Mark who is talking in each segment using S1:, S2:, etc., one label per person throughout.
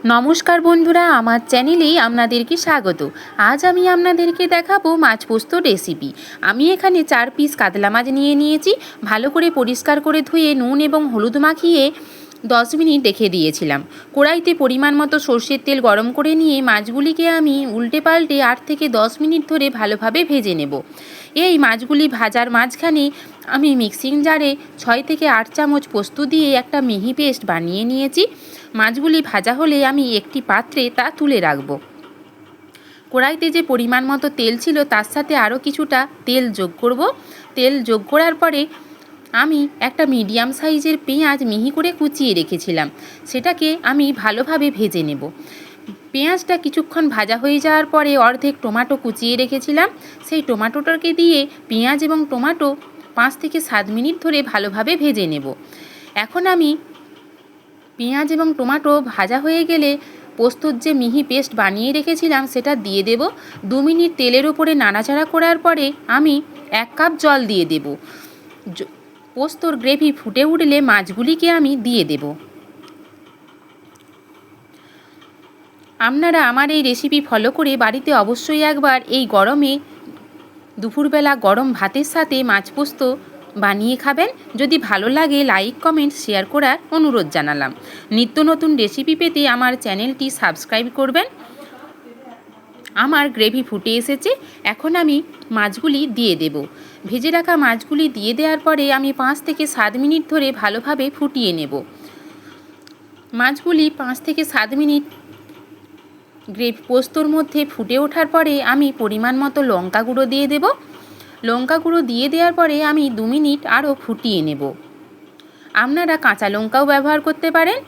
S1: নমস্কার বন্ধুরা, আমার চ্যানেলেই আপনাদেরকে স্বাগত। আজ আমি আপনাদেরকে দেখাবো মাছ পোস্ত রেসিপি। আমি এখানে 4 পিস কাতলা মাছ নিয়েছি। ভালো করে পরিষ্কার করে ধুয়ে নুন এবং হলুদ মাখিয়ে 10 মিনিট রেখে দিয়েছিলাম। কড়াইতে পরিমাণ মতো সর্ষের তেল গরম করে নিয়ে মাছগুলিকে আমি উল্টে পাল্টে 8 থেকে 10 মিনিট ধরে ভালোভাবে ভেজে নেব। এই মাছগুলি ভাজার মাঝখানে আমি মিক্সিং জারে 6 থেকে 8 চামচ পোস্ত দিয়ে একটা মিহি পেস্ট বানিয়ে নিয়েছি। মাছগুলি ভাজা হলে আমি একটি পাত্রে তা তুলে রাখব। কড়াইতে যে পরিমাণ মতো তেল ছিল তার সাথে আরও কিছুটা তেল যোগ করব। তেল যোগ করার পরে আমি একটা মিডিয়াম সাইজের পেঁয়াজ মিহি করে কুচিয়ে রেখেছিলাম, সেটাকে আমি ভালোভাবে ভেজে নেব। পেঁয়াজটা কিছুক্ষণ ভাজা হয়ে যাওয়ার পরে অর্ধেক টমেটো কুচিয়ে রেখেছিলাম, সেই টমেটোটাকে দিয়ে পেঁয়াজ এবং টমেটো 5 থেকে 7 মিনিট ধরে ভালোভাবে ভেজে নেব। এখন আমি পেঁয়াজ এবং টমেটো ভাজা হয়ে গেলে পোস্তর যে মিহি পেস্ট বানিয়ে রেখেছিলাম সেটা দিয়ে দেব। 2 মিনিট তেলের উপরে নাড়াচাড়া করার পরে আমি 1 কাপ জল দিয়ে দেব। পোস্তর গ্রেভি ফুটে উঠলে মাছগুলিকে আমি দিয়ে দেব। আপনারা আমার এই রেসিপি ফলো করে বাড়িতে অবশ্যই একবার এই গরমে দুপুরবেলা গরম ভাতের সাথে মাছ পোস্ত বানিয়ে খাবেন। যদি ভালো লাগে লাইক কমেন্ট শেয়ার করার অনুরোধ জানালাম। নিত্য নতুন রেসিপি পেতে আমার চ্যানেলটি সাবস্ক্রাইব করবেন। আমার গ্রেভি ফুটে এসেছে, এখন আমি মাছগুলি দিয়ে দেব। ভেজে রাখা মাছগুলি দিয়ে দেওয়ার পরে আমি 5 থেকে 7 মিনিট ধরে ভালোভাবে ফুটিয়ে নেব। মাছগুলি 5 থেকে 7 মিনিট পোস্তর মধ্যে ফুটে ওঠার পরে আমি পরিমাণ মতো লঙ্কা গুঁড়ো দিয়ে দেব। লঙ্কা গুঁড়ো দিয়ে দেওয়ার পরে আমি 2 মিনিট আরও ফুটিয়ে নেব। আপনারা কাঁচা লঙ্কাও ব্যবহার করতে পারেন।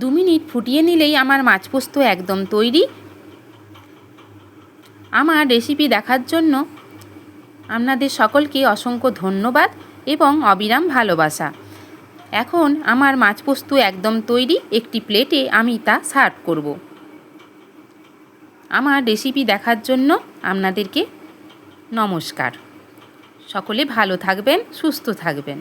S1: 2 মিনিট ফুটিয়ে নিলেই আমার মাছ পোস্ত একদম তৈরি। আমার রেসিপি দেখার জন্য আপনাদের সকলকে অসংখ্য ধন্যবাদ এবং অবিরাম ভালোবাসা। এখন আমার মাছ পোস্ত একদম তৈরি, একটি প্লেটে আমি তা সার্ভ করব। আমার রেসিপি দেখার জন্য আপনাদেরকে নমস্কার। সকলে ভালো থাকবেন, সুস্থ থাকবেন।